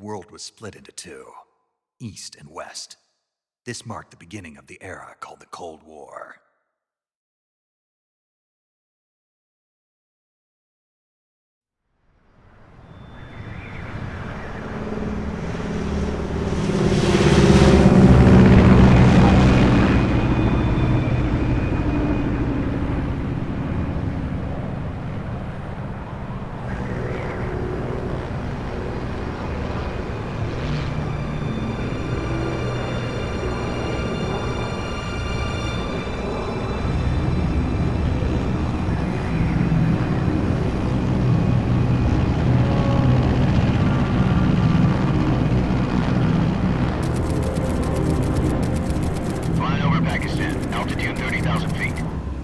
world was split into two, East and West. This marked the beginning of the era called the Cold War.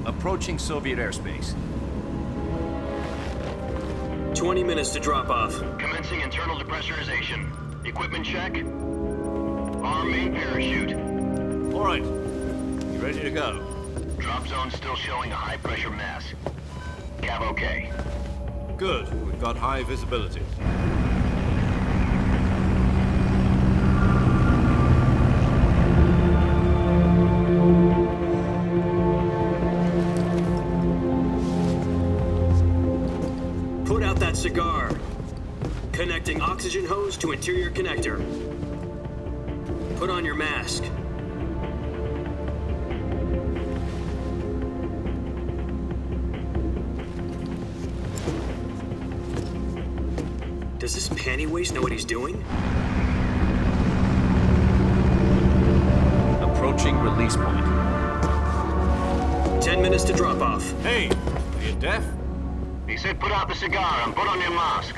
Approaching Soviet airspace. 20 minutes to drop off. Commencing internal depressurization. Equipment check. Arm main parachute. All right. You ready to go? Drop zone still showing a high pressure mass. Cav okay. Good. We've got high visibility. Put out that cigar. Connecting oxygen hose to interior connector. Put on your mask. Does this pantywaist know what he's doing? Approaching release point. 10 minutes to drop off. Hey, are you deaf? He said put out the cigar and put on your mask.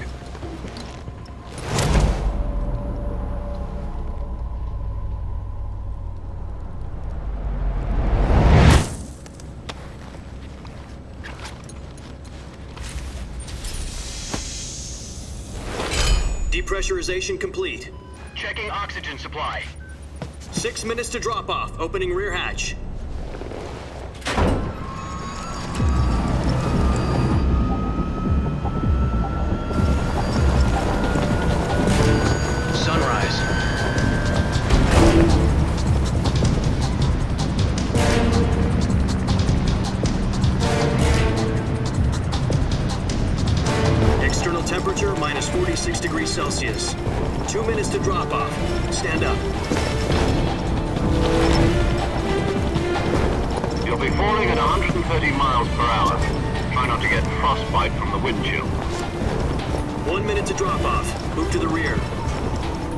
Depressurization complete. Checking oxygen supply. 6 minutes to drop off. Opening rear hatch. Sunrise. External temperature minus 46 degrees Celsius. 2 minutes to drop off. Stand up. You'll be falling at 130 miles per hour. Try not to get frostbite from the wind chill. 1 minute to drop off. Move to the rear.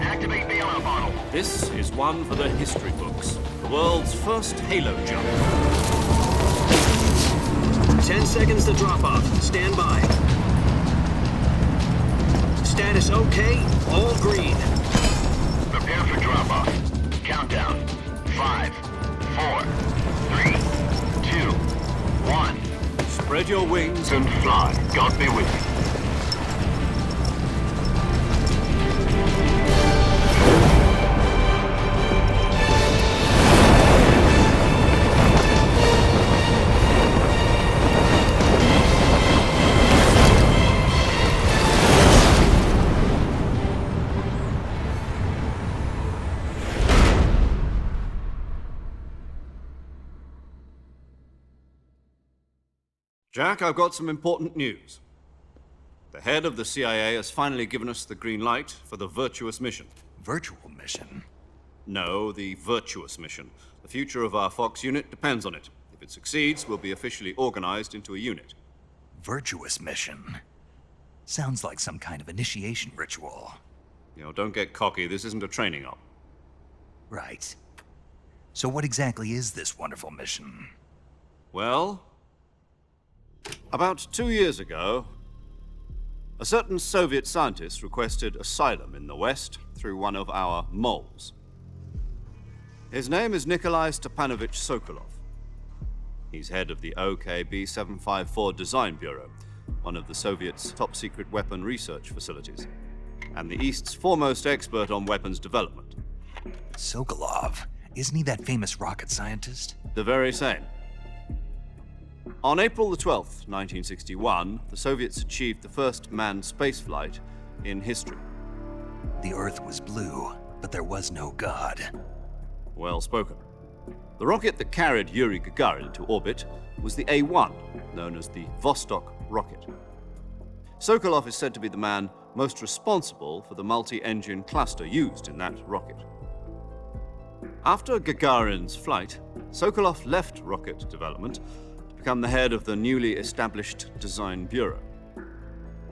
Activate the oil bottle. This is one for the history books. The world's first halo jump. 10 seconds to drop off. Stand by. Status okay. All green. Prepare for drop off. Countdown. 5, 4, 3, 2, 1. Spread your wings And fly. God be with you. Jack, I've got some important news. The head of the CIA has finally given us the green light for the virtuous mission. Virtual mission? No, the virtuous mission. The future of our Fox unit depends on it. If it succeeds, we'll be officially organized into a unit. Virtuous mission? Sounds like some kind of initiation ritual. You know, don't get cocky. This isn't a training op. Right. So what exactly is this wonderful mission? Well, about 2 years ago, a certain Soviet scientist requested asylum in the West through one of our moles. His name is Nikolai Stepanovich Sokolov. He's head of the OKB 754 Design Bureau, one of the Soviets' top-secret weapon research facilities, and the East's foremost expert on weapons development. Sokolov? Isn't he that famous rocket scientist? The very same. On April the 12th, 1961, the Soviets achieved the first manned spaceflight in history. The Earth was blue, but there was no God. Well spoken. The rocket that carried Yuri Gagarin to orbit was the A-1, known as the Vostok rocket. Sokolov is said to be the man most responsible for the multi-engine cluster used in that rocket. After Gagarin's flight, Sokolov left rocket development to become the head of the newly established Design Bureau.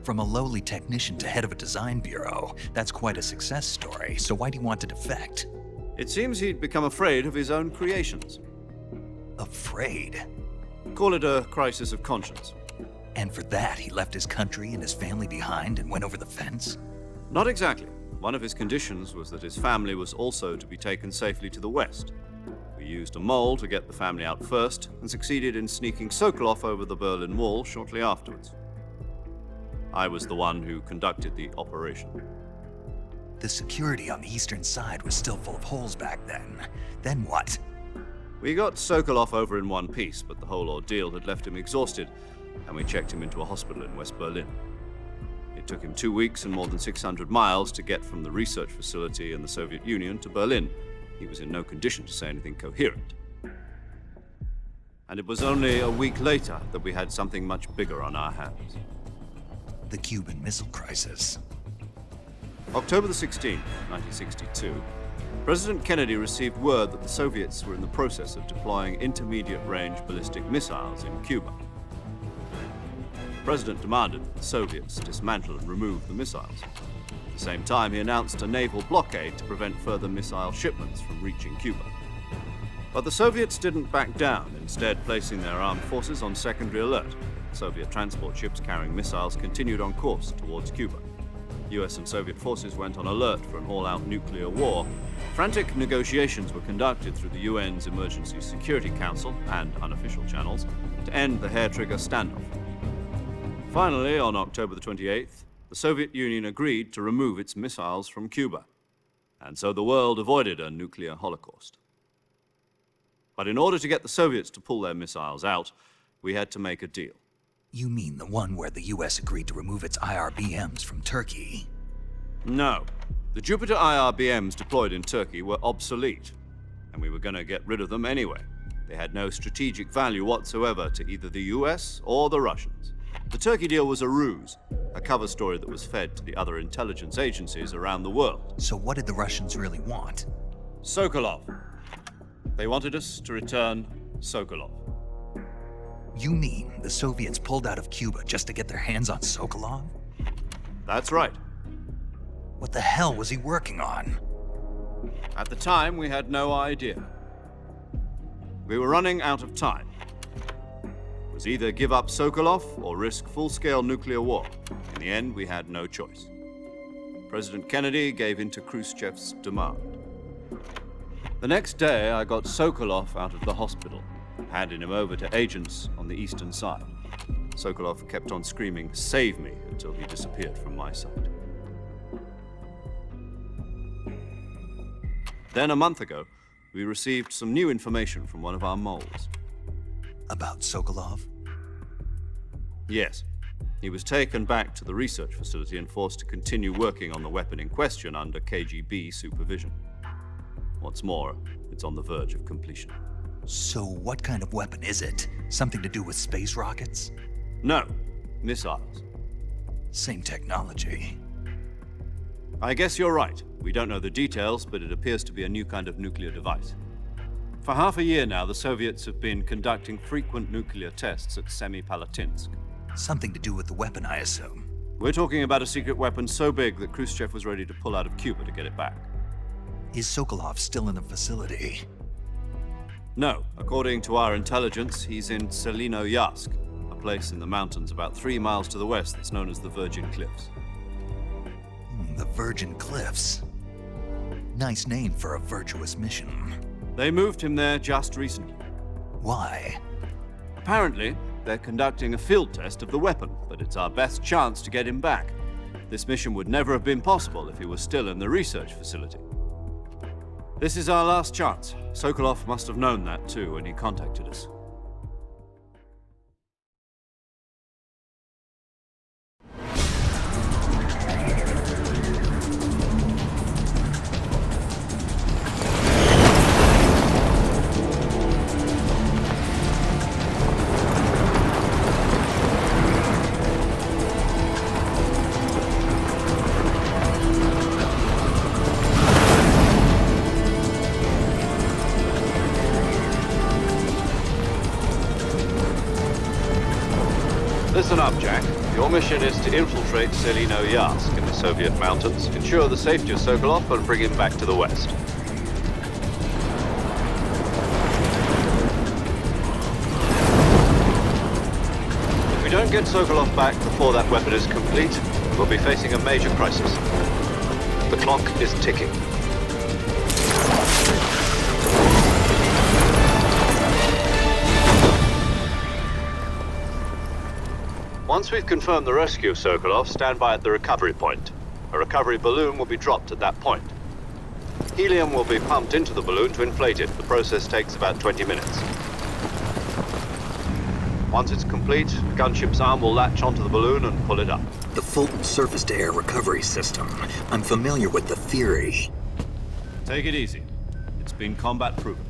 From a lowly technician to head of a design bureau, that's quite a success story, so why do you want to defect? It seems he'd become afraid of his own creations. Afraid? Call it a crisis of conscience. And for that, he left his country and his family behind and went over the fence? Not exactly. One of his conditions was that his family was also to be taken safely to the west. We used a mole to get the family out first and succeeded in sneaking Sokolov over the Berlin Wall shortly afterwards. I was the one who conducted the operation. The security on the eastern side was still full of holes back then. Then what? We got Sokolov over in one piece, but the whole ordeal had left him exhausted, and we checked him into a hospital in West Berlin. It took him 2 weeks and more than 600 miles to get from the research facility in the Soviet Union to Berlin. He was in no condition to say anything coherent. And it was only a week later that we had something much bigger on our hands. The Cuban Missile Crisis. October the 16th, 1962, President Kennedy received word that the Soviets were in the process of deploying intermediate-range ballistic missiles in Cuba. The President demanded that the Soviets dismantle and remove the missiles. At the same time, he announced a naval blockade to prevent further missile shipments from reaching Cuba. But the Soviets didn't back down, instead placing their armed forces on secondary alert. Soviet transport ships carrying missiles continued on course towards Cuba. US and Soviet forces went on alert for an all-out nuclear war. Frantic negotiations were conducted through the UN's Emergency Security Council and unofficial channels to end the hair-trigger standoff. Finally, on October the 28th, the Soviet Union agreed to remove its missiles from Cuba. And so the world avoided a nuclear holocaust. But in order to get the Soviets to pull their missiles out, we had to make a deal. You mean the one where the US agreed to remove its IRBMs from Turkey? No. The Jupiter IRBMs deployed in Turkey were obsolete, and we were going to get rid of them anyway. They had no strategic value whatsoever to either the US or the Russians. The Turkey deal was a ruse, a cover story that was fed to the other intelligence agencies around the world. So what did the Russians really want? Sokolov. They wanted us to return Sokolov. You mean the Soviets pulled out of Cuba just to get their hands on Sokolov? That's right. What the hell was he working on? At the time, we had no idea. We were running out of time. It was either give up Sokolov or risk full-scale nuclear war. In the end, we had no choice. President Kennedy gave in to Khrushchev's demand. The next day, I got Sokolov out of the hospital, handing him over to agents on the eastern side. Sokolov kept on screaming, "Save me," until he disappeared from my sight. Then a month ago, we received some new information from one of our moles. About Sokolov? Yes. He was taken back to the research facility and forced to continue working on the weapon in question under KGB supervision. What's more, it's on the verge of completion. So what kind of weapon is it? Something to do with space rockets? No, missiles. Same technology. I guess you're right. We don't know the details, but it appears to be a new kind of nuclear device. For half a year now, the Soviets have been conducting frequent nuclear tests at Semipalatinsk. Something to do with the weapon, I assume. We're talking about a secret weapon so big that Khrushchev was ready to pull out of Cuba to get it back. Is Sokolov still in the facility? No. According to our intelligence, he's in Selinoyarsk, a place in the mountains about 3 miles to the west that's known as the Virgin Cliffs. The Virgin Cliffs. Nice name for a virtuous mission. They moved him there just recently. Why? Apparently, they're conducting a field test of the weapon, but it's our best chance to get him back. This mission would never have been possible if he was still in the research facility. This is our last chance. Sokolov must have known that too when he contacted us. up, Jack. Your mission is to infiltrate Selino-Yarsk in the Soviet mountains, ensure the safety of Sokolov, and bring him back to the west. If we don't get Sokolov back before that weapon is complete, we'll be facing a major crisis. The clock is ticking. Once we've confirmed the rescue of Sokolov, stand by at the recovery point. A recovery balloon will be dropped at that point. Helium will be pumped into the balloon to inflate it. The process takes about 20 minutes. Once it's complete, the gunship's arm will latch onto the balloon and pull it up. The Fulton surface-to-air recovery system. I'm familiar with the theory. Take it easy. It's been combat-proven.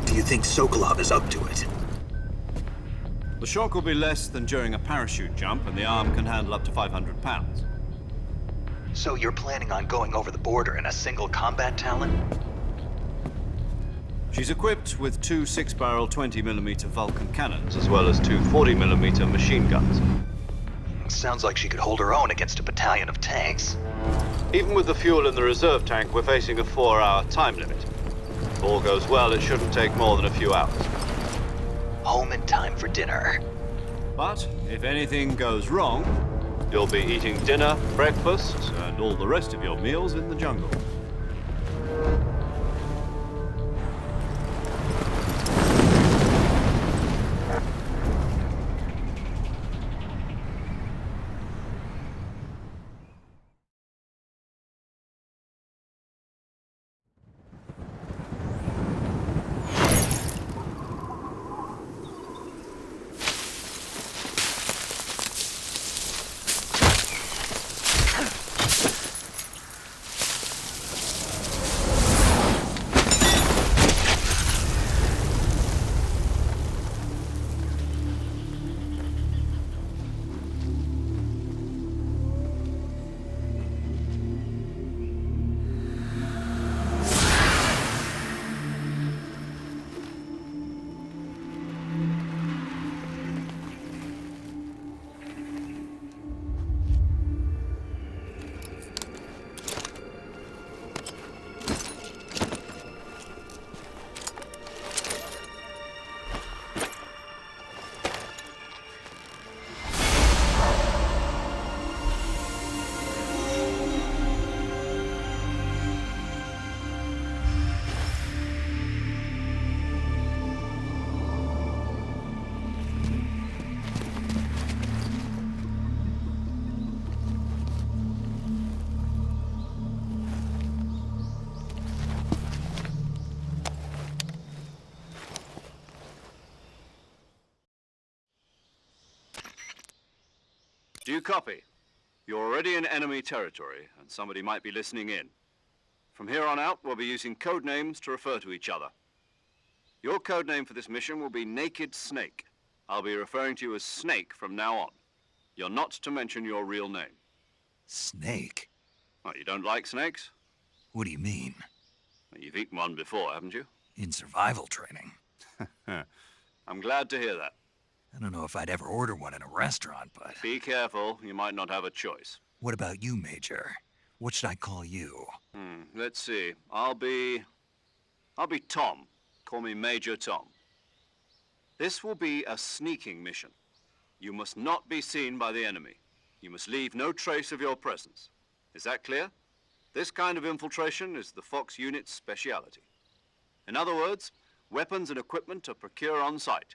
Do you think Sokolov is up to it? The shock will be less than during a parachute jump, and the arm can handle up to 500 pounds. So you're planning on going over the border in a single combat Talon? She's equipped with two 6-barrel 20mm Vulcan cannons, as well as two 40mm machine guns. Sounds like she could hold her own against a battalion of tanks. Even with the fuel in the reserve tank, we're facing a 4-hour time limit. If all goes well, it shouldn't take more than a few hours. Home in time for dinner. But if anything goes wrong, you'll be eating dinner, breakfast, and all the rest of your meals in the jungle. Do you copy? You're already in enemy territory, and somebody might be listening in. From here on out, we'll be using code names to refer to each other. Your code name for this mission will be Naked Snake. I'll be referring to you as Snake from now on. You're not to mention your real name. Snake? What, you don't like snakes? What do you mean? Well, you've eaten one before, haven't you? In survival training. I'm glad to hear that. I don't know if I'd ever order one in a restaurant, but... Be careful, you might not have a choice. What about you, Major? What should I call you? Let's see. I'll be Tom. Call me Major Tom. This will be a sneaking mission. You must not be seen by the enemy. You must leave no trace of your presence. Is that clear? This kind of infiltration is the Fox unit's speciality. In other words, weapons and equipment are procured on site.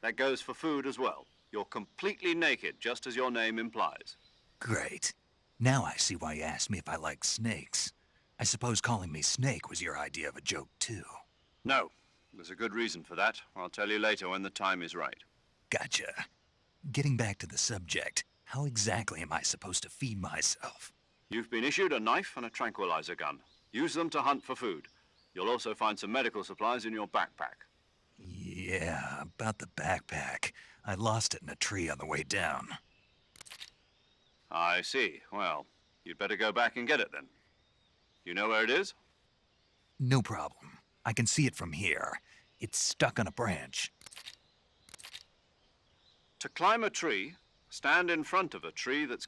That goes for food as well. You're completely naked, just as your name implies. Great. Now I see why you asked me if I like snakes. I suppose calling me Snake was your idea of a joke, too. No. There's a good reason for that. I'll tell you later when the time is right. Gotcha. Getting back to the subject, how exactly am I supposed to feed myself? You've been issued a knife and a tranquilizer gun. Use them to hunt for food. You'll also find some medical supplies in your backpack. Yeah, about the backpack. I lost it in a tree on the way down. I see. Well, you'd better go back and get it then. You know where it is? No problem. I can see it from here. It's stuck on a branch. To climb a tree, stand in front of a tree that's...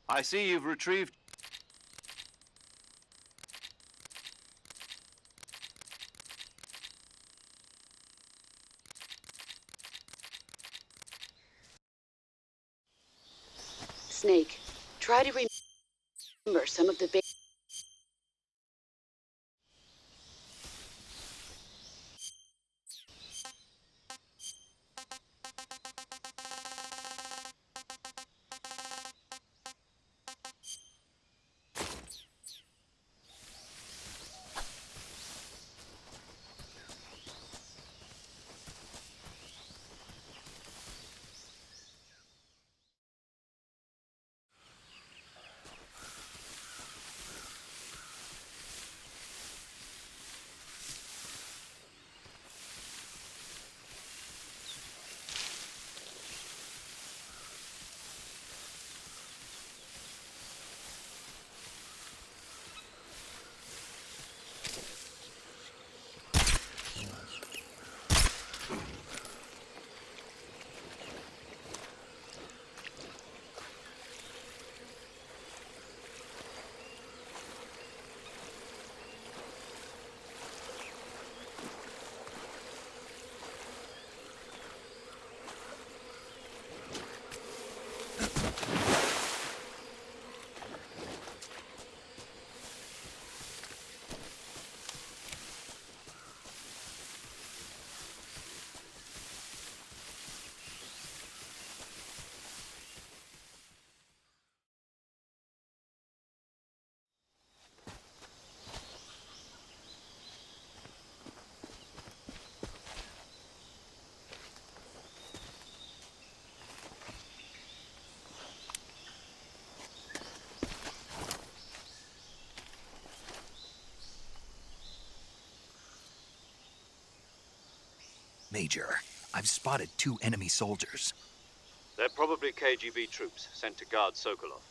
I see you've retrieved... Snake, try to remember some of the Major, I've spotted 2 enemy soldiers. They're probably KGB troops sent to guard Sokolov.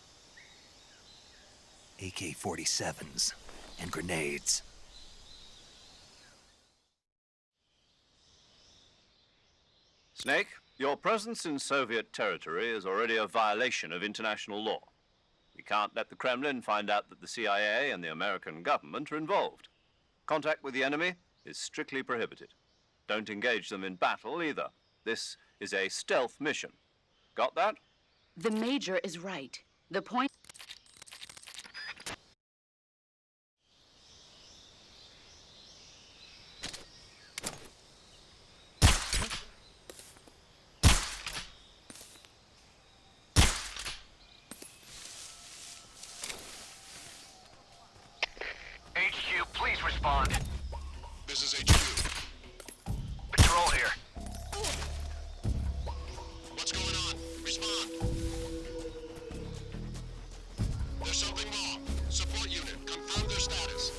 AK-47s and grenades. Snake, your presence in Soviet territory is already a violation of international law. We can't let the Kremlin find out that the CIA and the American government are involved. Contact with the enemy is strictly prohibited. Don't engage them in battle either. This is a stealth mission. Got that? The Major is right. The point... HQ, please respond. This is HQ. Patrol here. What's going on? Respond. There's something wrong. Support unit, confirm their status.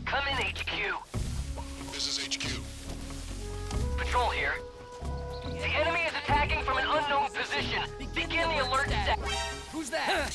Come in, HQ. This is HQ. Patrol here. The enemy is attacking from an unknown position. Begin the alert set. Who's that?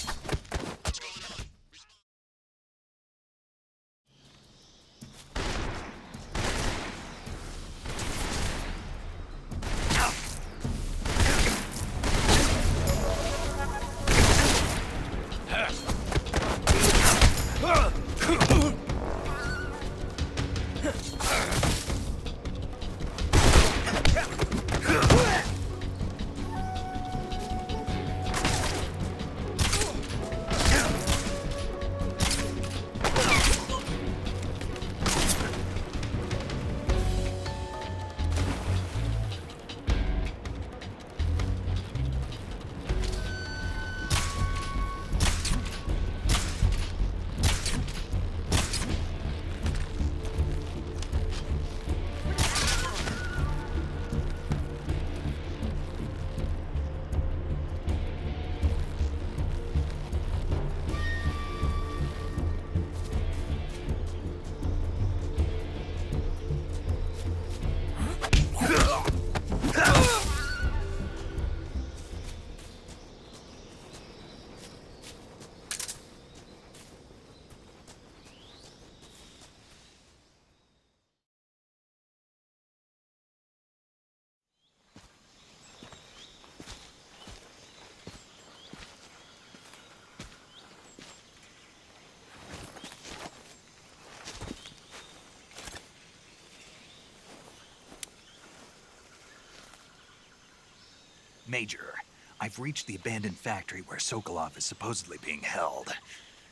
Major, I've reached the abandoned factory where Sokolov is supposedly being held.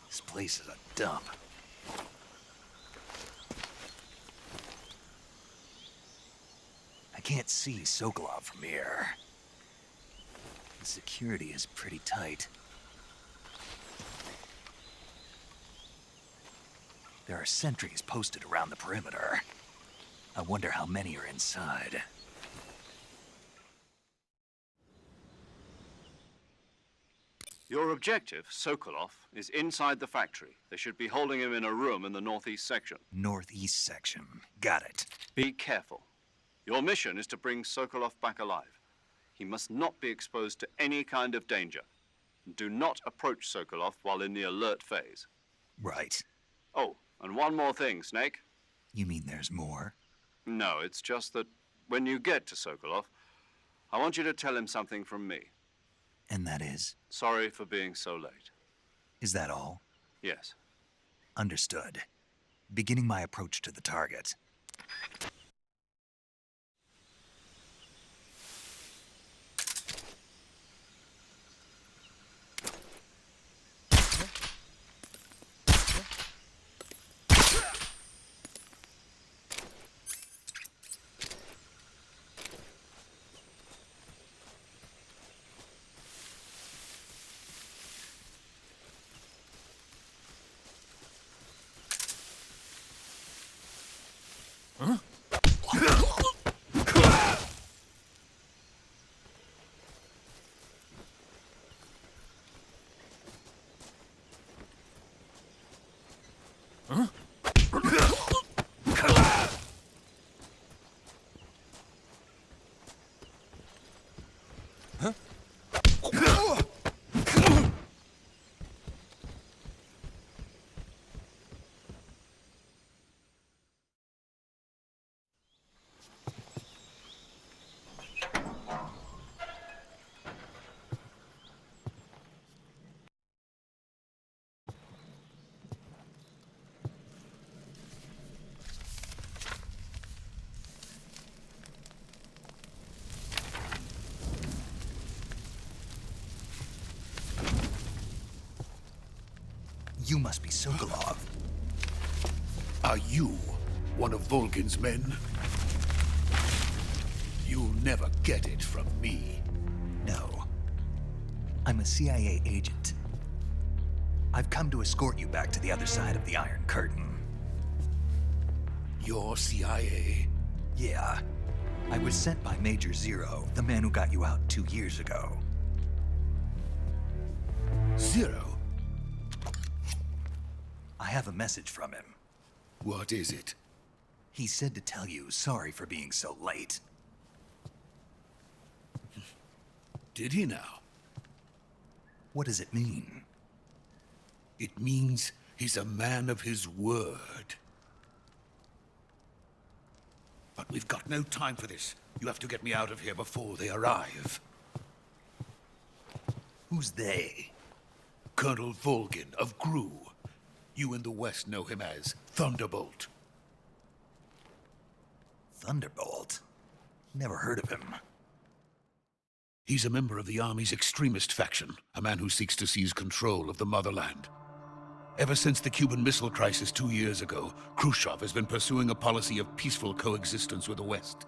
This place is a dump. I can't see Sokolov from here. The security is pretty tight. There are sentries posted around the perimeter. I wonder how many are inside. Your objective, Sokolov, is inside the factory. They should be holding him in a room in the northeast section. Northeast section. Got it. Be careful. Your mission is to bring Sokolov back alive. He must not be exposed to any kind of danger. Do not approach Sokolov while in the alert phase. Right. Oh, and one more thing, Snake. You mean there's more? No, it's just that when you get to Sokolov, I want you to tell him something from me. And that is? Sorry for being so late. Is that all? Yes. Understood. Beginning my approach to the target. You must be Sokolov. Are you one of Volgin's men? You'll never get it from me. No. I'm a CIA agent. I've come to escort you back to the other side of the Iron Curtain. You're CIA? Yeah. I was sent by Major Zero, the man who got you out 2 years ago. Zero? I have a message from him. What is it? He said to tell you sorry for being so late. Did he now? What does it mean? It means he's a man of his word. But we've got no time for this. You have to get me out of here before they arrive. Who's they? Colonel Volgin of GRU. You in the West know him as Thunderbolt. Thunderbolt? Never heard of him. He's a member of the Army's extremist faction, a man who seeks to seize control of the motherland. Ever since the Cuban Missile Crisis 2 years ago, Khrushchev has been pursuing a policy of peaceful coexistence with the West.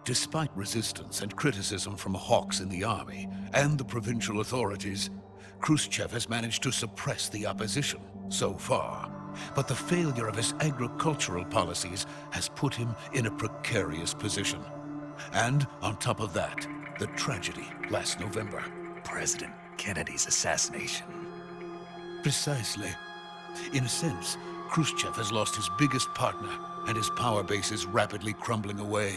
Despite resistance and criticism from hawks in the Army and the provincial authorities, Khrushchev has managed to suppress the opposition so far. But the failure of his agricultural policies has put him in a precarious position. And on top of that, the tragedy last November. President Kennedy's assassination. Precisely. In a sense, Khrushchev has lost his biggest partner, and his power base is rapidly crumbling away.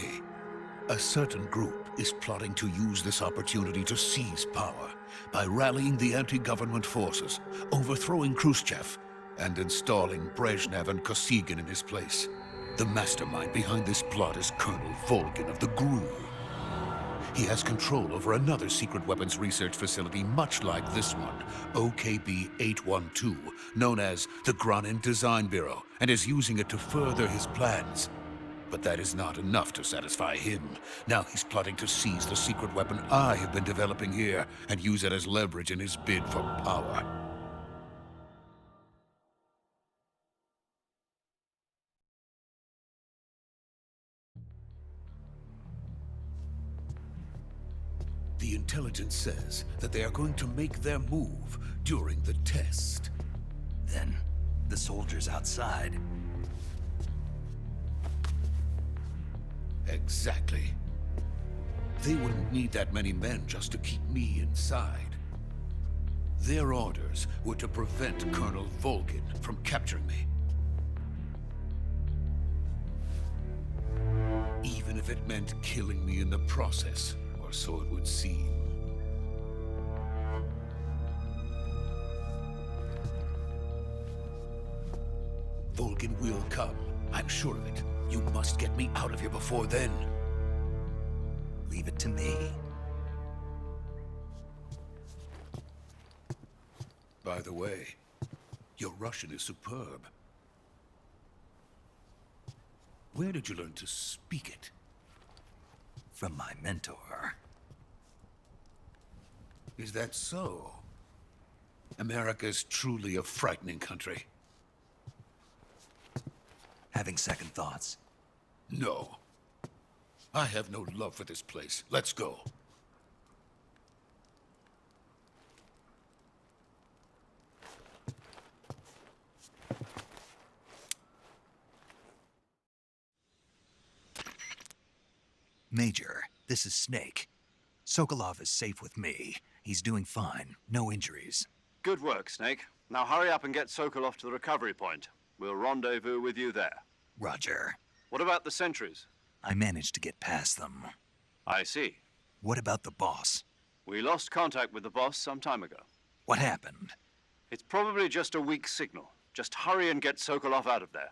A certain group is plotting to use this opportunity to seize power by rallying the anti-government forces, overthrowing Khrushchev, and installing Brezhnev and Kosygin in his place. The mastermind behind this plot is Colonel Volgin of the GRU. He has control over another secret weapons research facility much like this one, OKB-812, known as the Granin Design Bureau, and is using it to further his plans. But that is not enough to satisfy him. Now he's plotting to seize the secret weapon I have been developing here and use it as leverage in his bid for power. The intelligence says that they are going to make their move during the test. Then, the soldiers outside. Exactly. They wouldn't need that many men just to keep me inside. Their orders were to prevent Colonel Volgin from capturing me. Even if it meant killing me in the process, or so it would seem. Volgin will come. I'm sure of it. You must get me out of here before then. Leave it to me. By the way, your Russian is superb. Where did you learn to speak it? From my mentor. Is that so? America is truly a frightening country. Having second thoughts. No. I have no love for this place. Let's go. Major, this is Snake. Sokolov is safe with me. He's doing fine. No injuries. Good work, Snake. Now hurry up and get Sokolov to the recovery point. We'll rendezvous with you there. Roger. What about the sentries? I managed to get past them. I see. What about the boss? We lost contact with the boss some time ago. What happened? It's probably just a weak signal. Just hurry and get Sokolov out of there.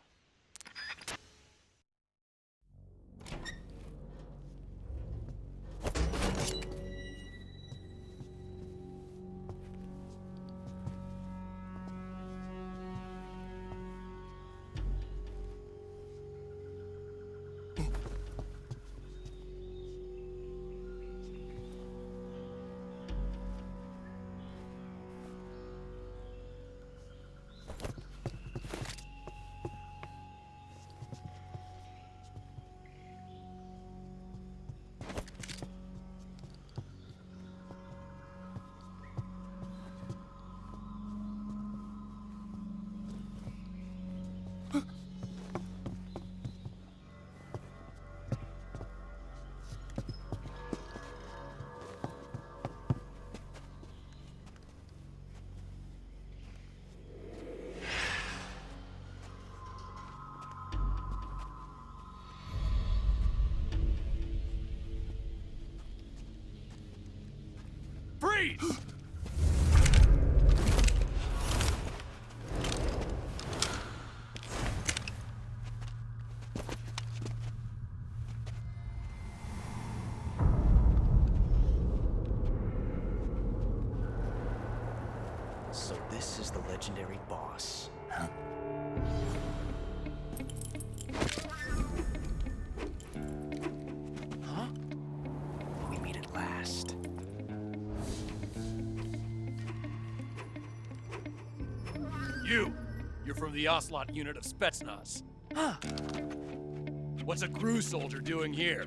Freeze! So this is the legendary boss. Huh? Huh? We meet at last. You're from the Ocelot unit of Spetsnaz. Huh. What's a crew soldier doing here?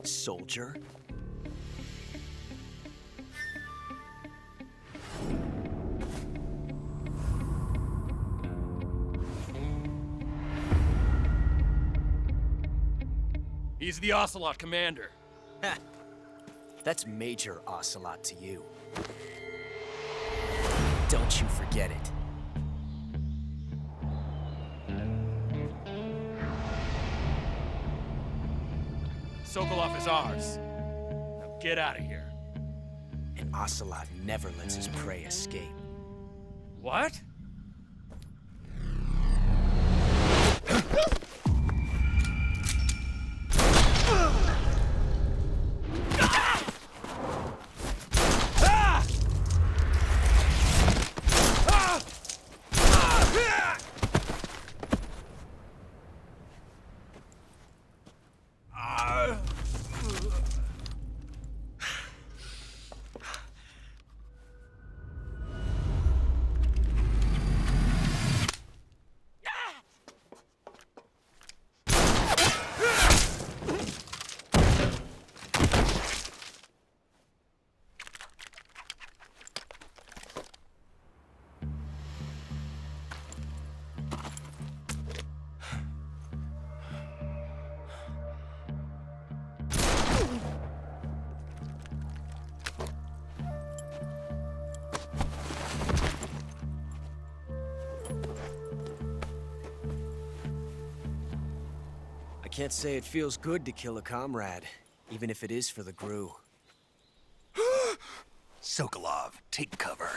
Soldier? He's the Ocelot commander. Ha! That's Major Ocelot to you. Don't you forget it. Sokolov is ours. Now get out of here. And Ocelot never lets his prey escape. What? can't say it feels good to kill a comrade, even if it is for the GRU. Sokolov, take cover.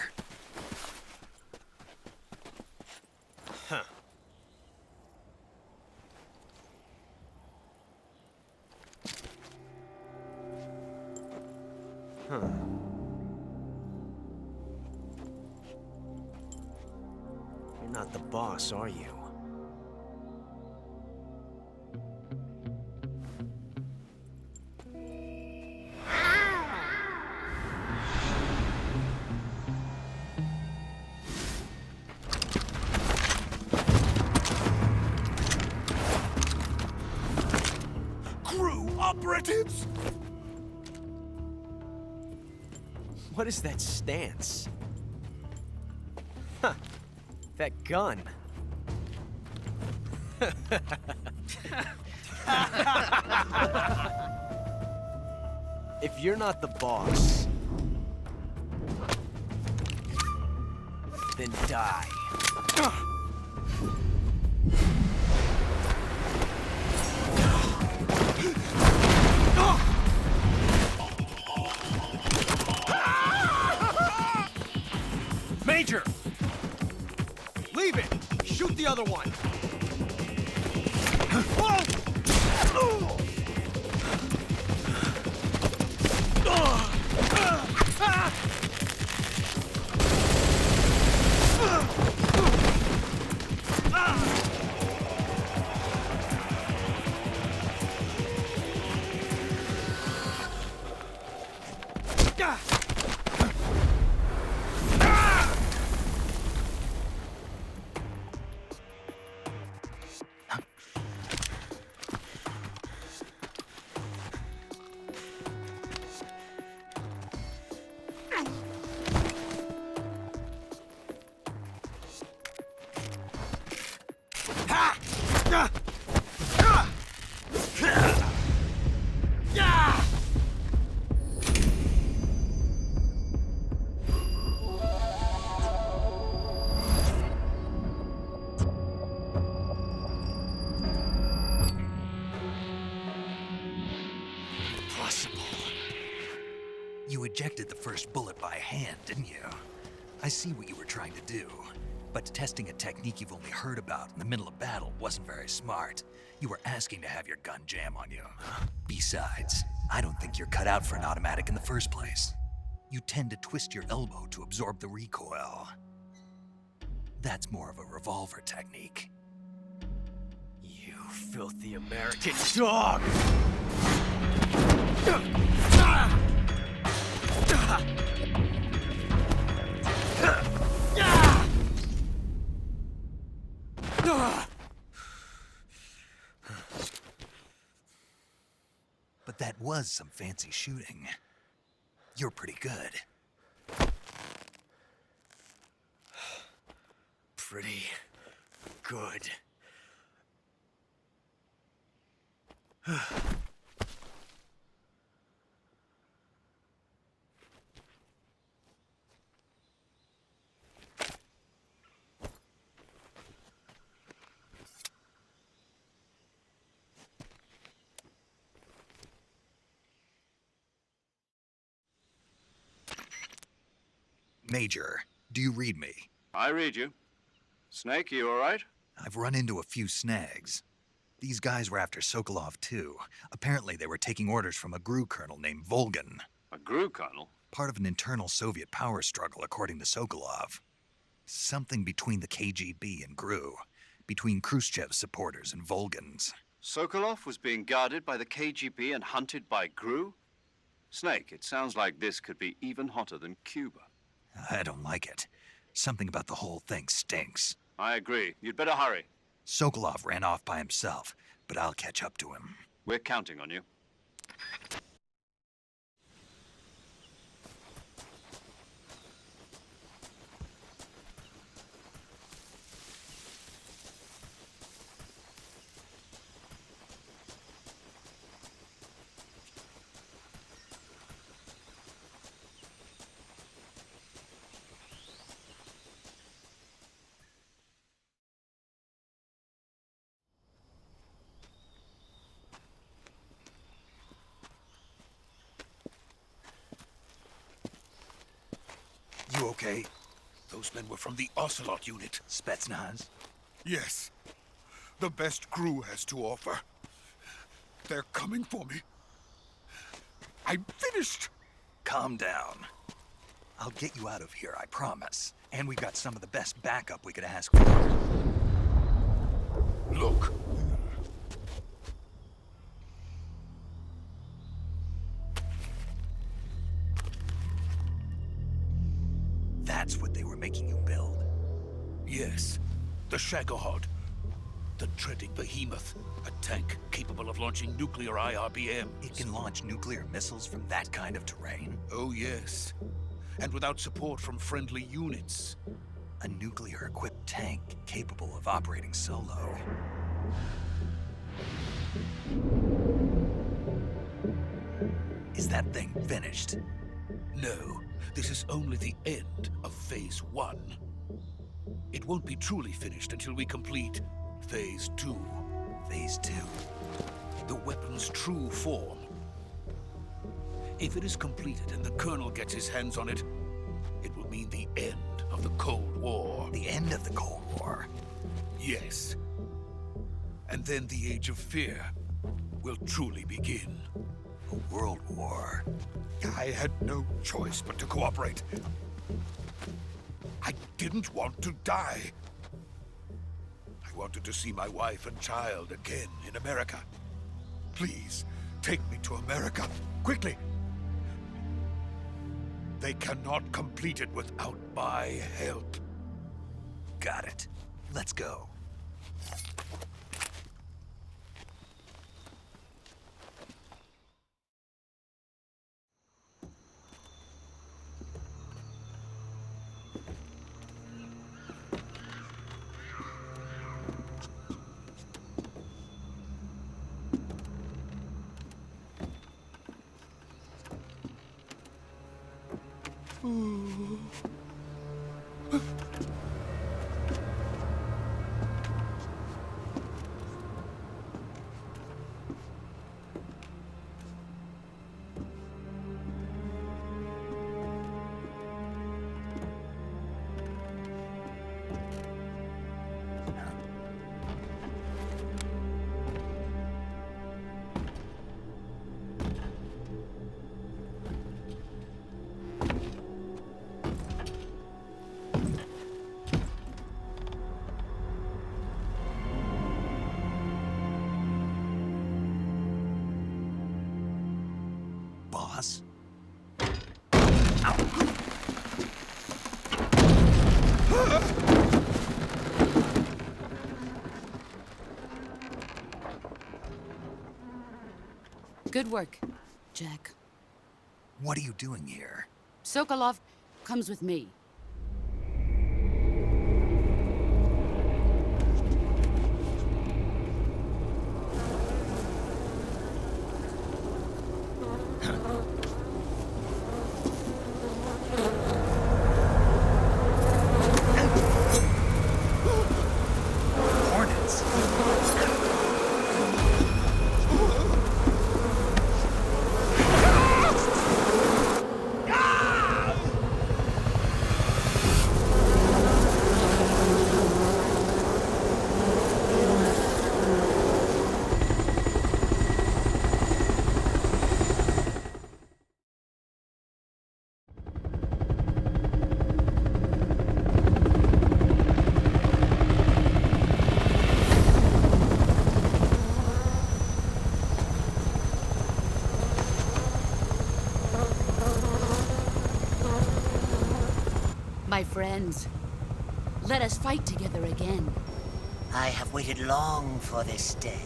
Huh. Huh. You're not the boss, are you? GRU operatives! What is that stance? Huh. That gun. If you're not the boss, then die. Major! Leave it! Shoot the other one! You ejected the first bullet by hand, didn't you? I see what you were trying to do. But testing a technique you've only heard about in the middle of battle wasn't very smart. You were asking to have your gun jam on you. Besides, I don't think you're cut out for an automatic in the first place. You tend to twist your elbow to absorb the recoil. That's more of a revolver technique. You filthy American dog! But that was some fancy shooting. You're pretty good. Pretty good. Major, do you read me? I read you. Snake, you all right? I've run into a few snags. These guys were after Sokolov too. Apparently they were taking orders from a GRU colonel named Volgan. A GRU colonel? Part of an internal Soviet power struggle, according to Sokolov. Something between the KGB and GRU. Between Khrushchev's supporters and Volgan's. Sokolov was being guarded by the KGB and hunted by GRU? Snake, it sounds like this could be even hotter than Cuba. I don't like it. Something about the whole thing stinks. I agree. You'd better hurry. Sokolov ran off by himself, but I'll catch up to him. We're counting on you. okay? Those men were from the Ocelot unit. Spetsnaz? Yes. The best crew has to offer. They're coming for me. I'm finished! Calm down. I'll get you out of here, I promise. And we got some of the best backup we could ask for. Look. That's what they were making you build? Yes. The Shagohod. The dreading behemoth. A tank capable of launching nuclear IRBMs. It can launch nuclear missiles from that kind of terrain? Oh, yes. And without support from friendly units. A nuclear-equipped tank capable of operating solo. Is that thing finished? No, this is only the end of Phase 1. It won't be truly finished until we complete Phase 2. Phase 2? The weapon's true form. If it is completed and the Colonel gets his hands on it, it will mean the end of the Cold War. The end of the Cold War? Yes. And then the Age of Fear will truly begin. A world war? I had no choice but to cooperate. I didn't want to die. I wanted to see my wife and child again in America. Please, take me to America, quickly. They cannot complete it without my help. Got it. Let's go. Boss? Good work, Jack. What are you doing here? Sokolov comes with me. Hornets? My friends, let us fight together again. I have waited long for this day.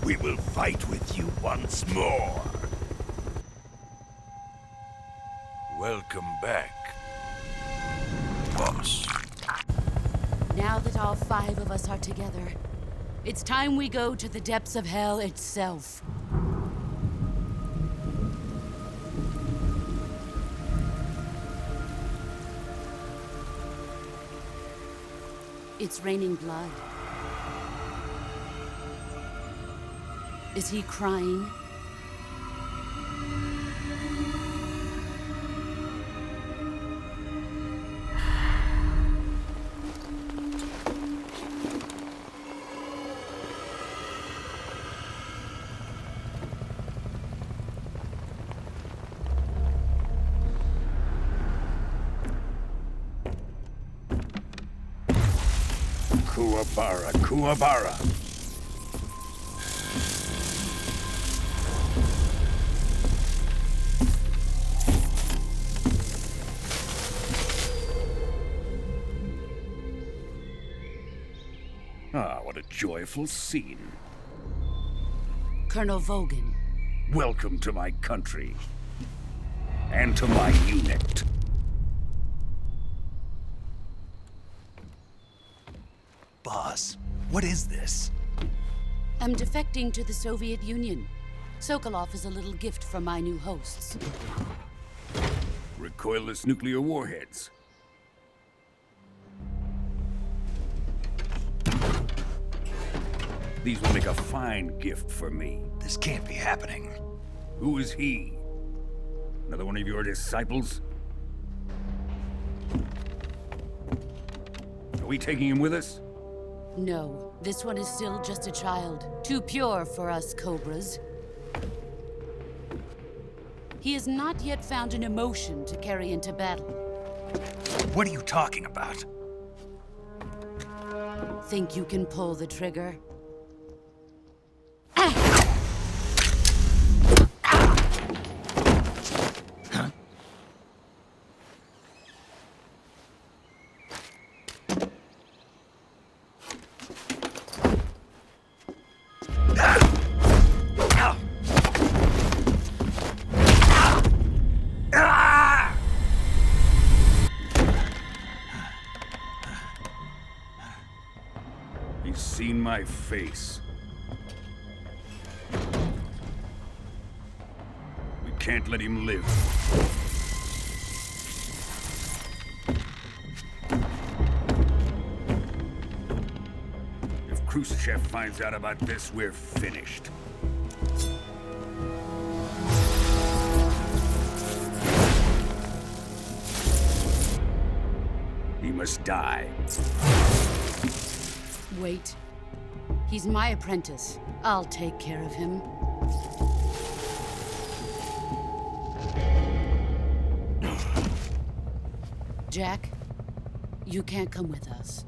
We will fight with you once more. Welcome back, boss. Now that all 5 of us are together, it's time we go to the depths of hell itself. It's raining blood. Is he crying? Kuwabara, Kuwabara. Ah, what a joyful scene. Colonel Vogan. Welcome to my country. And to my unit. Boss, what is this? I'm defecting to the Soviet Union. Sokolov is a little gift from my new hosts. Recoilless nuclear warheads. These will make a fine gift for me. This can't be happening. Who is he? Another one of your disciples? Are we taking him with us? No, this one is still just a child. Too pure for us Cobras. He has not yet found an emotion to carry into battle. What are you talking about? Think you can pull the trigger? He's seen my face. We can't let him live. If Khrushchev finds out about this, we're finished. He must die. Wait. He's my apprentice. I'll take care of him. Jack, you can't come with us.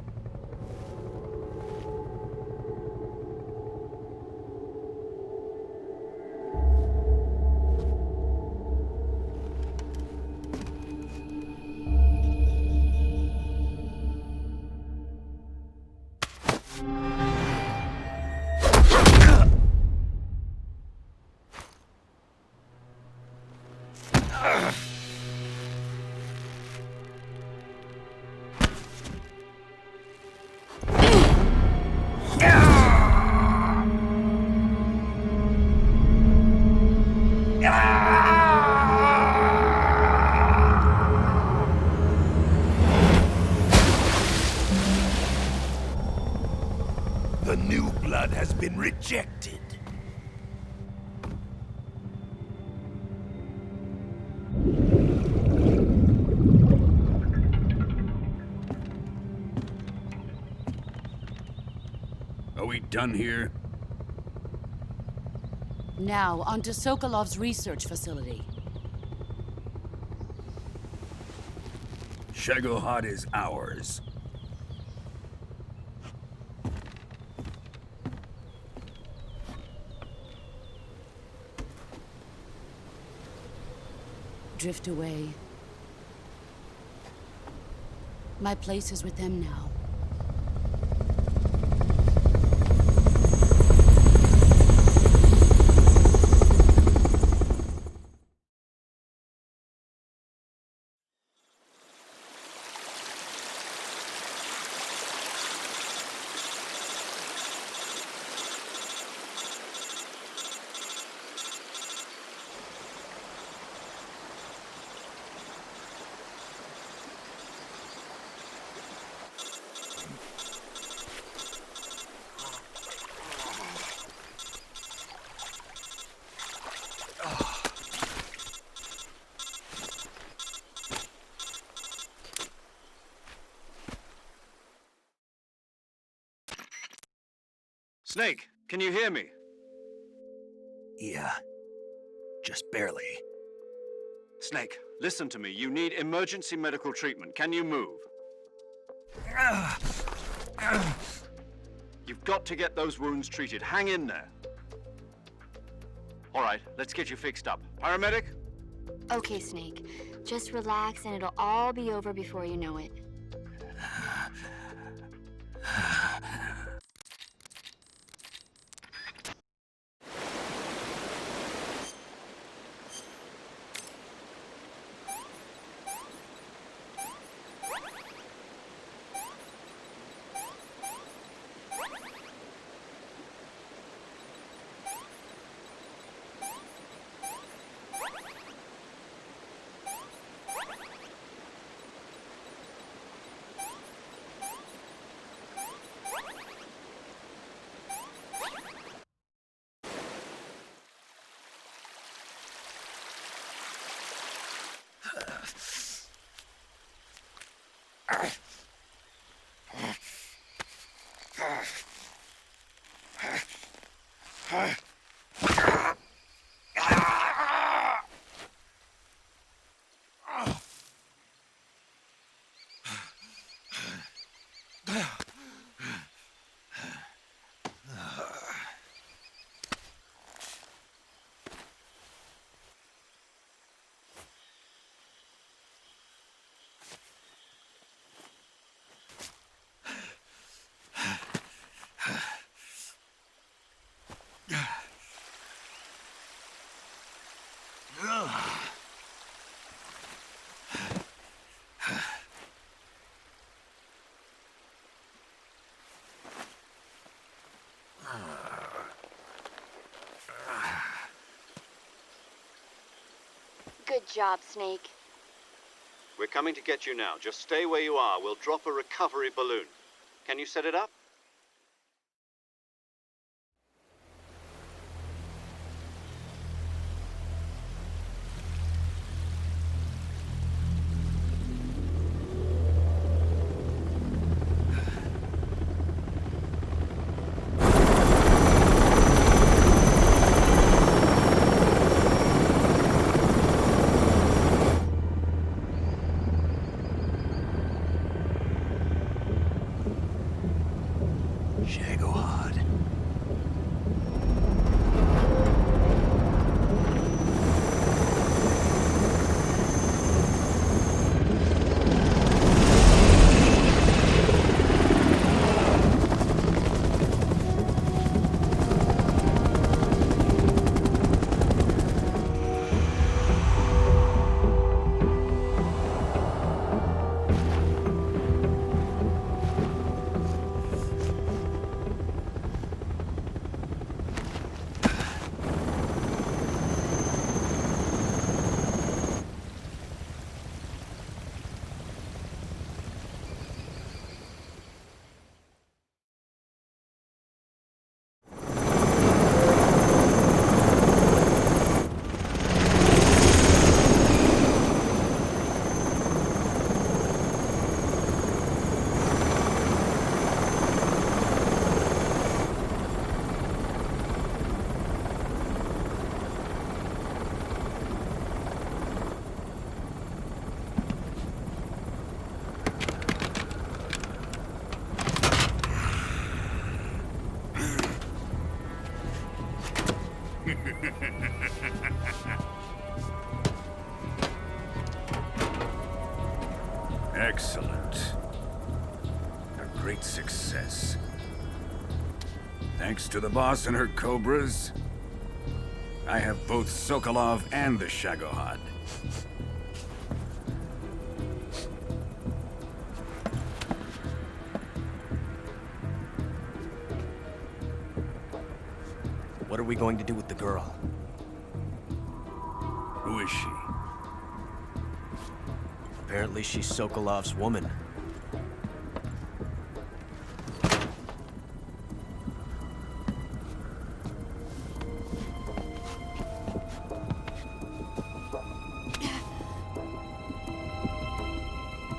The new blood has been rejected. Are we done here? Now, onto Sokolov's research facility. Shagohod is ours. Drift away. My place is with them now. Snake, can you hear me? Yeah. Just barely. Snake, listen to me. You need emergency medical treatment. Can you move? You've got to get those wounds treated. Hang in there. All right, let's get you fixed up. Paramedic? Okay, Snake. Just relax and it'll all be over before you know it. Good job, Snake. We're coming to get you now. Just stay where you are. We'll drop a recovery balloon. Can you set it up? Excellent. A great success. Thanks to the boss and her cobras, I have both Sokolov and the Shagohod. What are we going to do with the girl? Who is she? Apparently she's Sokolov's woman.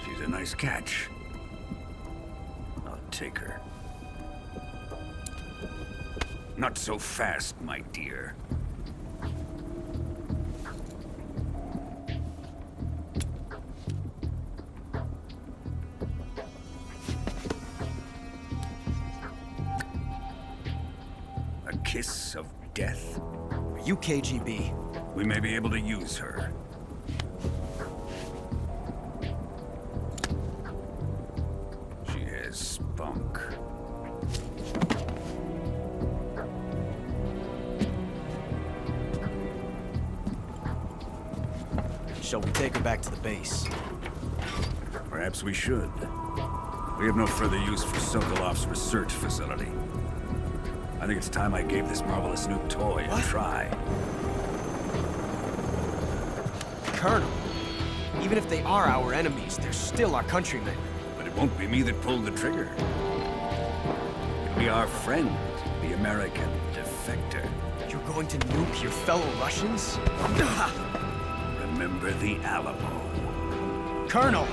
She's a nice catch. I'll take her. Not so fast, my dear. A kiss of death? Are you KGB? We may be able to use her. She has spunk. Shall we take her back to the base? Perhaps we should. We have no further use for Sokolov's research facility. I think it's time I gave this marvelous new toy a try. Colonel, even if they are our enemies, they're still our countrymen. But it won't be me that pulled the trigger. It'll be our friend, the American defector. You're going to nuke your fellow Russians? Remember the Alamo. Colonel!